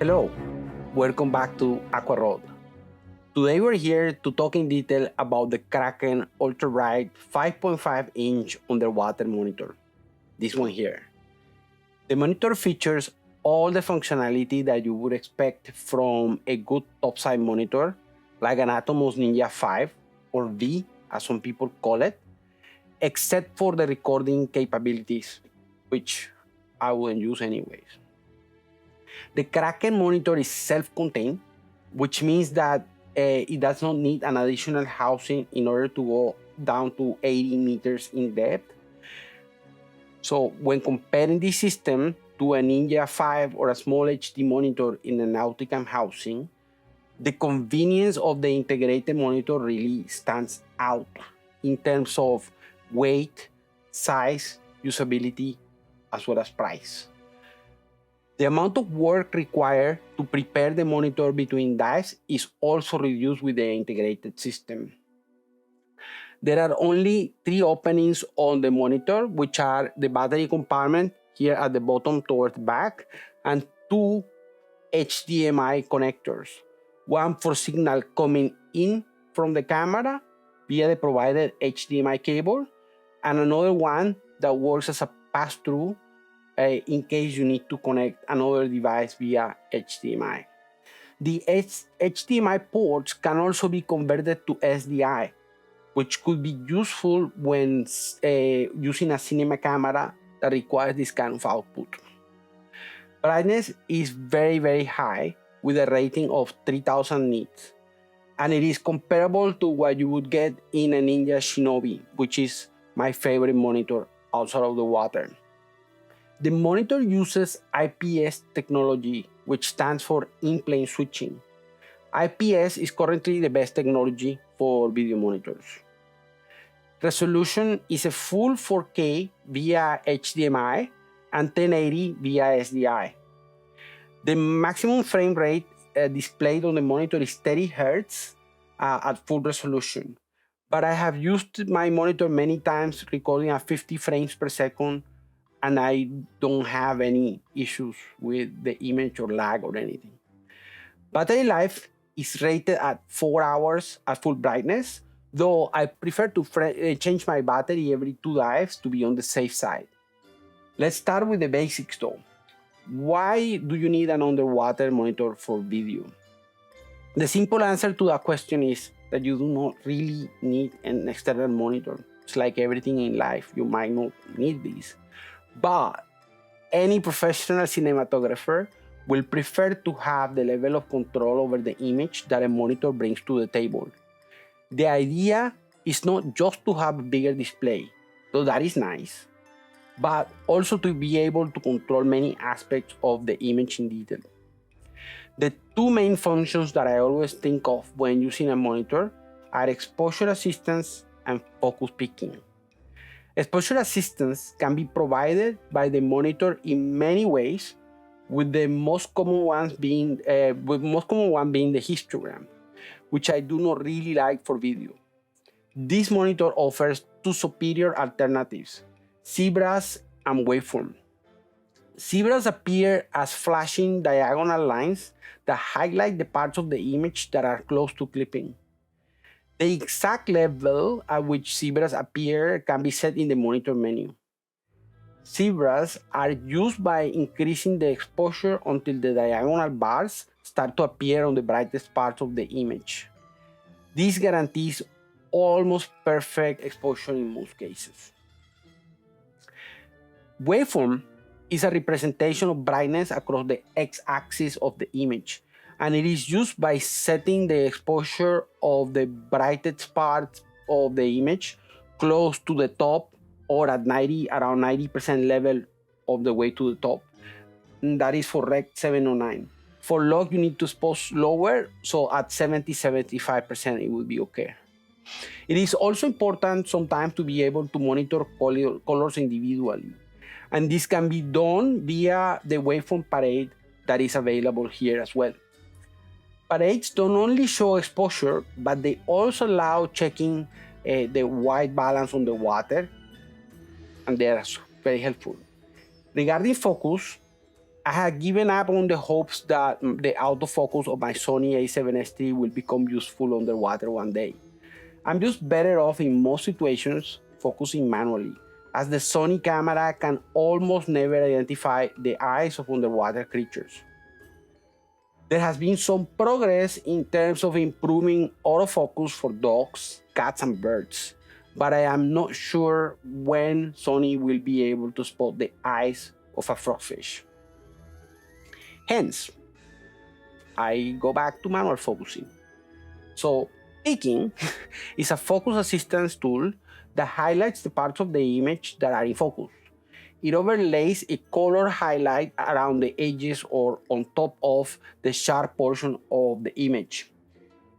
Hello, welcome back to Aqua Road. Today we're here to talk in detail about the Kraken Ultra Bright 5.5-inch underwater monitor. This one here. The monitor features all the functionality that you would expect from a good topside monitor, like an Atomos Ninja 5 or V, as some people call it, except for the recording capabilities, which I wouldn't use anyways. The Kraken monitor is self-contained, which means that it does not need an additional housing in order to go down to 80 meters in depth. So when comparing this system to a Ninja 5 or a small HD monitor in a Nauticam housing, the convenience of the integrated monitor really stands out in terms of weight, size, usability, as well as price. The amount of work required to prepare the monitor between dives is also reduced with the integrated system. There are only 3 openings on the monitor, which are the battery compartment here at the bottom towards the back, and 2 HDMI connectors. One for signal coming in from the camera via the provided HDMI cable, and another one that works as a pass-through in case you need to connect another device via HDMI. The HDMI ports can also be converted to SDI, which could be useful when using a cinema camera that requires this kind of output. Brightness is very high with a rating of 3000 nits, and it is comparable to what you would get in a Ninja Shinobi, which is my favorite monitor outside of the water. The monitor uses IPS technology, which stands for in-plane switching. IPS is currently the best technology for video monitors. Resolution is a full 4K via HDMI and 1080 via SDI. The maximum frame rate displayed on the monitor is 30 Hz at full resolution. But I have used my monitor many times recording at 50 frames per second, and I don't have any issues with the image or lag or anything. Battery life is rated at 4 hours at full brightness, though I prefer to change my battery every 2 dives to be on the safe side. Let's start with the basics though. Why do you need an underwater monitor for video? The simple answer to that question is that you do not really need an external monitor. It's like everything in life, you might not need this. But any professional cinematographer will prefer to have the level of control over the image that a monitor brings to the table. The idea is not just to have a bigger display, though that is nice, but also to be able to control many aspects of the image in detail. The 2 main functions that I always think of when using a monitor are exposure assistance and focus picking. Exposure assistance can be provided by the monitor in many ways, with the most common one being the histogram, which I do not really like for video. This monitor offers 2 superior alternatives: zebras and waveform. Zebras appear as flashing diagonal lines that highlight the parts of the image that are close to clipping. The exact level at which zebras appear can be set in the monitor menu. Zebras are used by increasing the exposure until the diagonal bars start to appear on the brightest parts of the image. This guarantees almost perfect exposure in most cases. Waveform is a representation of brightness across the x-axis of the image, and it is used by setting the exposure of the brightest parts of the image close to the top or at around 90% level of the way to the top. And that is for Rec 709. For log, you need to expose lower, so at 70-75% it will be okay. It is also important sometimes to be able to monitor colors individually, and this can be done via the waveform parade that is available here as well. Parades don't only show exposure, but they also allow checking the white balance on the water, and they are very helpful. Regarding focus, I had given up on the hopes that the autofocus of my Sony a7S III will become useful underwater one day. I'm just better off in most situations focusing manually, as the Sony camera can almost never identify the eyes of underwater creatures. There has been some progress in terms of improving autofocus for dogs, cats, and birds, but I am not sure when Sony will be able to spot the eyes of a frogfish. Hence, I go back to manual focusing. So, picking is a focus assistance tool that highlights the parts of the image that are in focus. It overlays a color highlight around the edges or on top of the sharp portion of the image.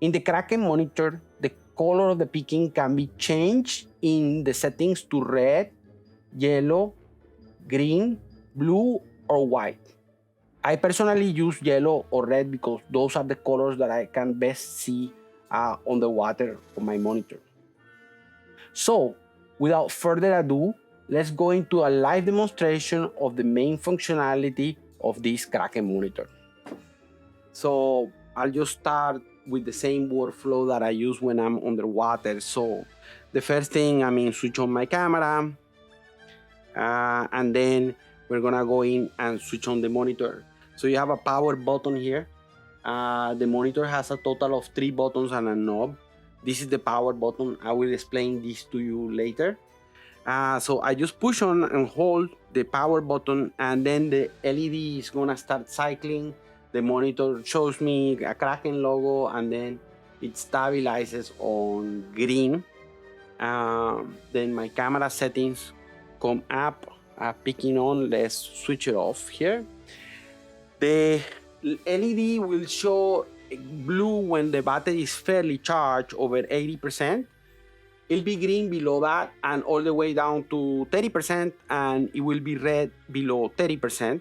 In the Kraken monitor, the color of the picking can be changed in the settings to red, yellow, green, blue, or white. I personally use yellow or red because those are the colors that I can best see on the water on my monitor. So, without further ado, let's go into a live demonstration of the main functionality of this Kraken monitor. So, I'll just start with the same workflow that I use when I'm underwater. So, the first thing, switch on my camera, and then we're gonna go in and switch on the monitor. So you have a power button here. The monitor has a total of 3 buttons and a knob. This is the power button. I will explain this to you later. So I just push on and hold the power button, and then the LED is gonna start cycling. The monitor shows me a Kraken logo, and then it stabilizes on green. Then my camera settings come up, picking on. Let's switch it off here. The LED will show blue when the battery is fairly charged, over 80%. It'll be green below that and all the way down to 30%, and it will be red below 30%.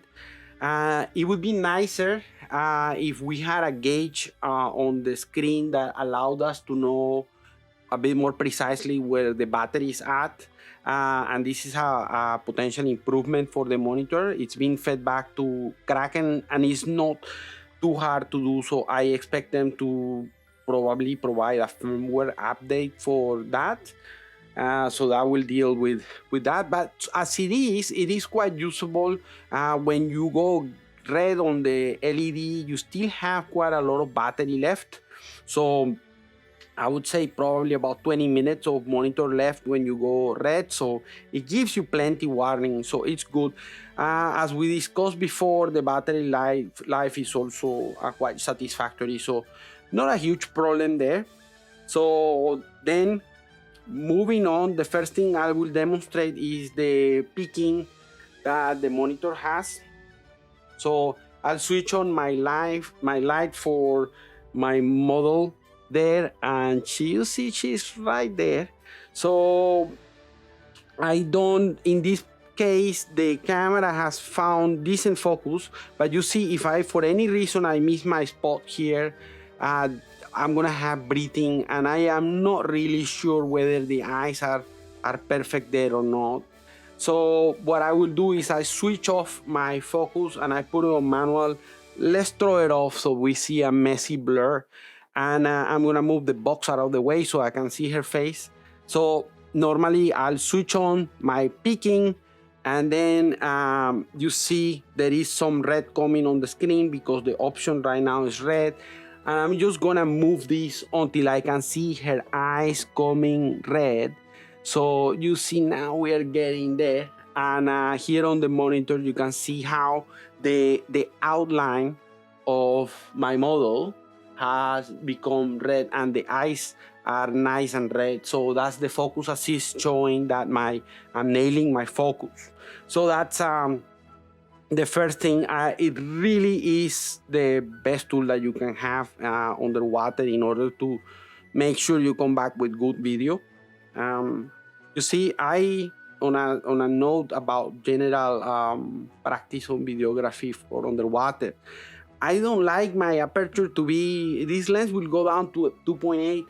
It would be nicer if we had a gauge on the screen that allowed us to know a bit more precisely where the battery is at. And this is a potential improvement for the monitor. It's been fed back to Kraken and it's not too hard to do, so I expect them to probably provide a firmware update for that. So that will deal with that. But as it is quite usable. When you go red on the LED, you still have quite a lot of battery left. So I would say probably about 20 minutes of monitor left when you go red, so it gives you plenty warning, so it's good. As we discussed before, the battery life is also quite satisfactory, so not a huge problem there. So then moving on, the first thing I will demonstrate is the picking that the monitor has. So I'll switch on my light for my model there, and you see she's right there. So in this case, the camera has found decent focus, but you see, if I for any reason I miss my spot here, I'm gonna have breathing, and I am not really sure whether the eyes are perfect there or not. So what I will do is I switch off my focus and I put it on manual. Let's throw it off so we see a messy blur. And I'm gonna move the box out of the way so I can see her face. So normally I'll switch on my picking, and then you see there is some red coming on the screen because the option right now is red. And I'm just gonna move this until I can see her eyes coming red. So you see now we are getting there, and here on the monitor you can see how the outline of my model has become red and the eyes are nice and red. So that's the focus assist showing that I'm nailing my focus. So that's the first thing. It really is the best tool that you can have underwater in order to make sure you come back with good video. You see, on a note about general practice on videography for underwater, I don't like my aperture to be, this lens will go down to 2.8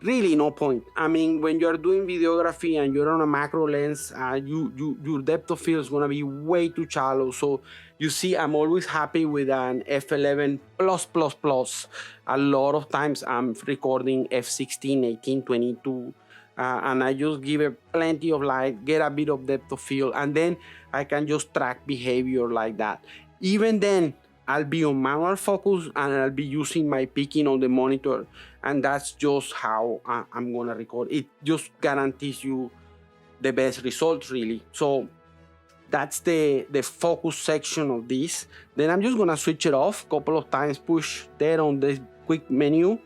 really no point. I mean, when you're doing videography and you're on a macro lens, your depth of field is gonna be way too shallow. So you see, I'm always happy with an f11 plus plus plus. A lot of times I'm recording f16, 18, 22, and I just give it plenty of light, get a bit of depth of field, and then I can just track behavior like that. Even then, I'll be on manual focus and I'll be using my peaking on the monitor, and that's just how I'm gonna record. It just guarantees you the best results, really. So that's the focus section of this. Then I'm just gonna switch it off a couple of times, push there on the quick menu,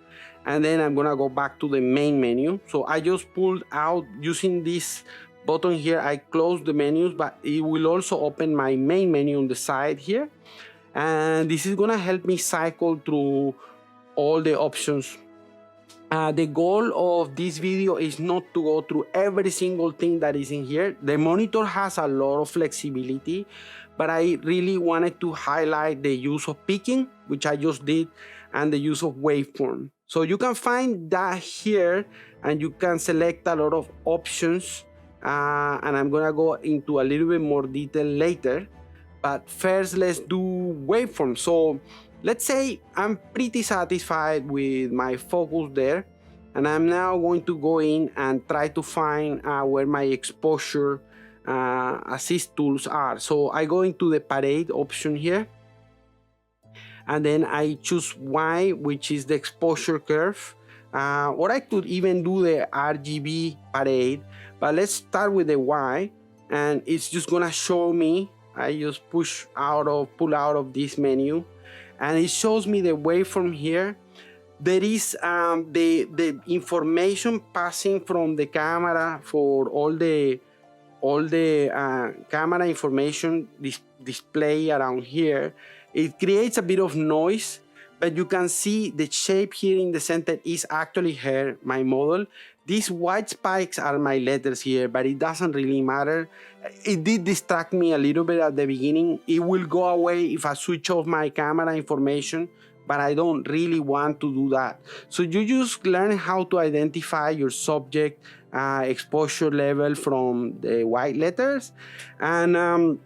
and then I'm gonna go back to the main menu. So I just pulled out using this button here. I close the menus, but it will also open my main menu on the side here, and this is gonna help me cycle through all the options. The goal of this video is not to go through every single thing that is in here. The monitor has a lot of flexibility, but I really wanted to highlight the use of peaking, which I just did, and the use of waveform. So you can find that here, and you can select a lot of options, and I'm gonna go into a little bit more detail later. But first, let's do waveform. So let's say I'm pretty satisfied with my focus there, and I'm now going to go in and try to find where my exposure assist tools are. So I go into the parade option here, and then I choose Y, which is the exposure curve. Or I could even do the RGB parade, but let's start with the Y, and it's just gonna show me. I just pull out of this menu, and it shows me the waveform here. There is the information passing from the camera for all the camera information display around here. It creates a bit of noise, but you can see the shape here in the center is actually here, my model. These white spikes are my letters here, but it doesn't really matter. It did distract me a little bit at the beginning. It will go away if I switch off my camera information, but I don't really want to do that. So you just learn how to identify your subject exposure level from the white letters. And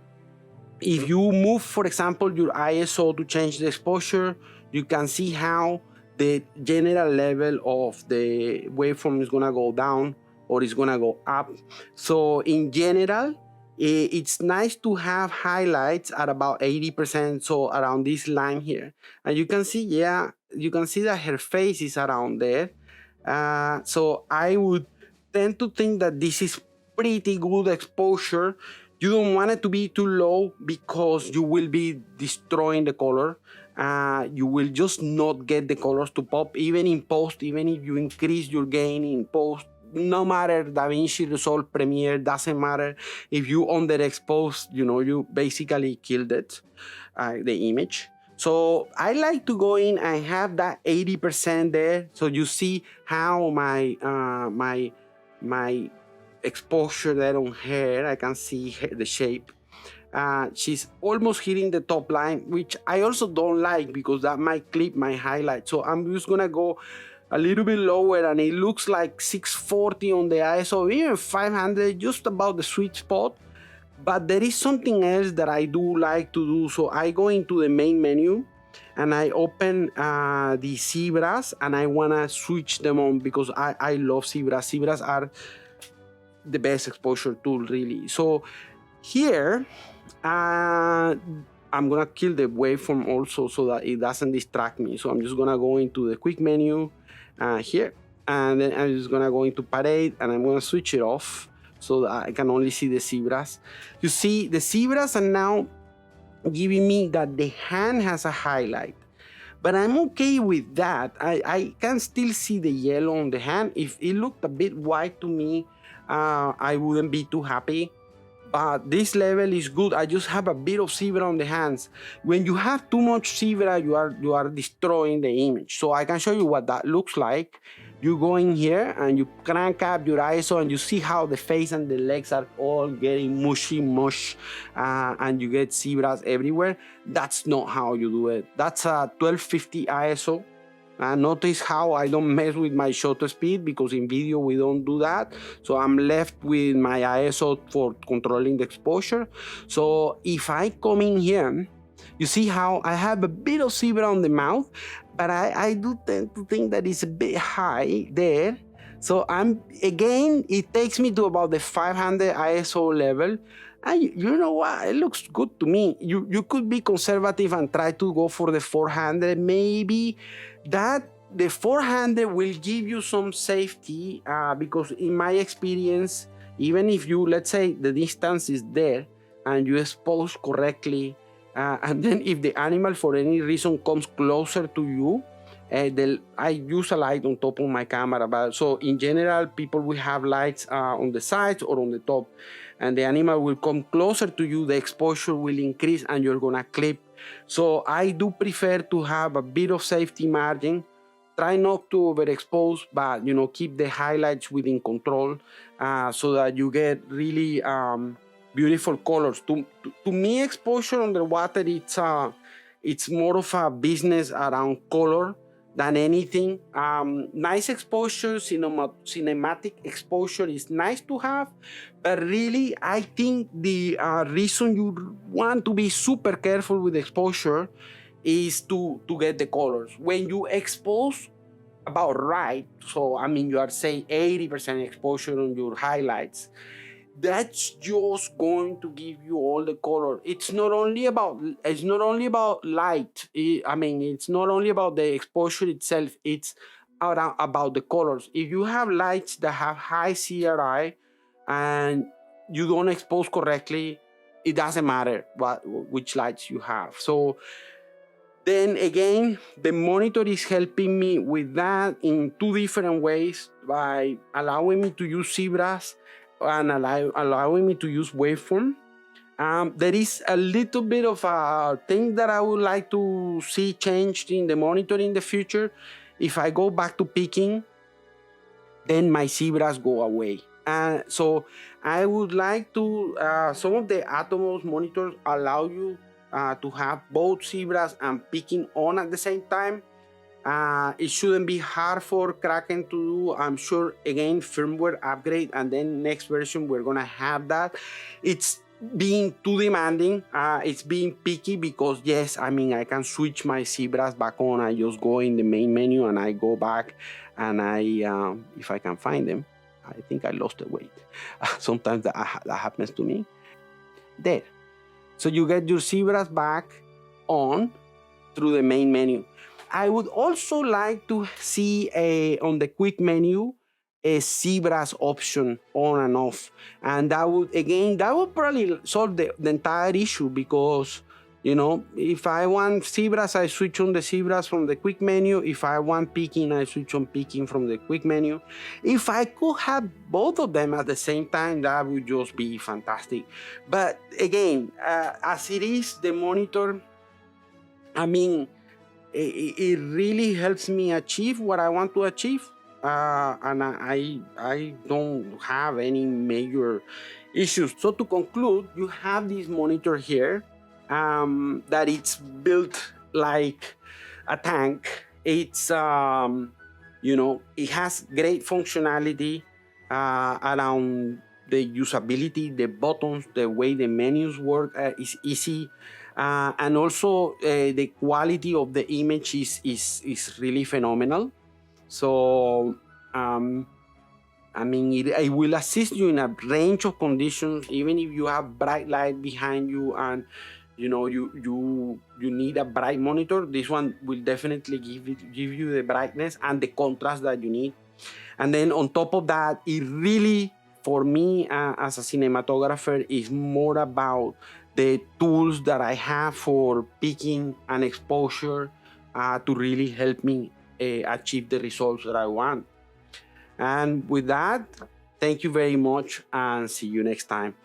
if you move, for example, your ISO to change the exposure, you can see how the general level of the waveform is gonna go down or it's gonna go up. So in general, it's nice to have highlights at about 80%, so around this line here. And you can see, yeah, you can see that her face is around there. So I would tend to think that this is pretty good exposure. You don't want it to be too low because you will be destroying the color. You will just not get the colors to pop, even in post. Even if you increase your gain in post, no matter DaVinci Resolve, Premiere, doesn't matter. If you underexpose, you basically killed it, the image. So I like to go in and have that 80% there, so you see how my exposure there on her, I can see the shape. She's almost hitting the top line, which I also don't like because that might clip my highlight. So I'm just gonna go a little bit lower, and it looks like 640 on the ISO, even 500, just about the sweet spot. But there is something else that I do like to do. So I go into the main menu and I open the zebras, and I wanna switch them on because I love zebras. Zebras are the best exposure tool, really. So here, I'm gonna kill the waveform also so that it doesn't distract me. So I'm just gonna go into the quick menu here, and then I'm just gonna go into parade, and I'm gonna switch it off so that I can only see the zebras. You see, the zebras are now giving me that the hand has a highlight, but I'm okay with that. I can still see the yellow on the hand. If it looked a bit white to me, I wouldn't be too happy. But this level is good. I just have a bit of zebra on the hands. When you have too much zebra, you are destroying the image. So I can show you what that looks like. You go in here and you crank up your ISO, and you see how the face and the legs are all getting mushy mush, and you get zebras everywhere. That's not how you do it. That's a 1250 ISO. Notice how I don't mess with my shutter speed, because in video we don't do that. So I'm left with my ISO for controlling the exposure. So if I come in here, you see how I have a bit of zebra on the mouth, but I do tend to think that it's a bit high there. So again, it takes me to about the 500 ISO level. And you know what? It looks good to me. You could be conservative and try to go for the 400. Maybe the 400 will give you some safety, because in my experience, even if you, let's say the distance is there and you expose correctly, and then if the animal for any reason comes closer to you, I use a light on top of my camera, but so in general, people will have lights on the sides or on the top, and the animal will come closer to you, the exposure will increase, and you're gonna clip. So I do prefer to have a bit of safety margin. Try not to overexpose, but keep the highlights within control, so that you get really beautiful colors. To me, exposure underwater, it's more of a business around color than anything. Nice exposure, cinematic exposure is nice to have, but really, I think the reason you want to be super careful with exposure is to get the colors. When you expose about right, so you are saying 80% exposure on your highlights, that's just going to give you all the color. It's not only about light. It's not only about the exposure itself. It's about the colors. If you have lights that have high CRI and you don't expose correctly, it doesn't matter which lights you have. So then again, the monitor is helping me with that in two different ways, by allowing me to use zebras and allowing me to use waveform. There is a little bit of a thing that I would like to see changed in the monitor in the future. If I go back to peaking, then my zebras go away. So I would like to, some of the Atomos monitors allow you to have both zebras and peaking on at the same time. It shouldn't be hard for Kraken to do. I'm sure, again, firmware upgrade, and then next version we're gonna have that. It's being too demanding. It's being picky, because yes, I can switch my zebras back on. I just go in the main menu and I go back, and if I can find them, I think I lost the weight. Sometimes that happens to me. There. So you get your zebras back on through the main menu. I would also like to see on the quick menu a zebras option on and off. And that would probably solve the entire issue, because if I want zebras, I switch on the zebras from the quick menu. If I want peaking, I switch on peaking from the quick menu. If I could have both of them at the same time, that would just be fantastic. But again, as it is, the monitor, it really helps me achieve what I want to achieve. And I don't have any major issues. So to conclude, you have this monitor here, that it's built like a tank. It's it has great functionality around the usability, the buttons, the way the menus work is easy, and also the quality of the image is really phenomenal. So it will assist you in a range of conditions, even if you have bright light behind you and you need a bright monitor. This one will definitely give you the brightness and the contrast that you need. And then on top of that, it really, for me as a cinematographer, is more about the tools that I have for peaking and exposure to really help me achieve the results that I want. And with that, thank you very much, and see you next time.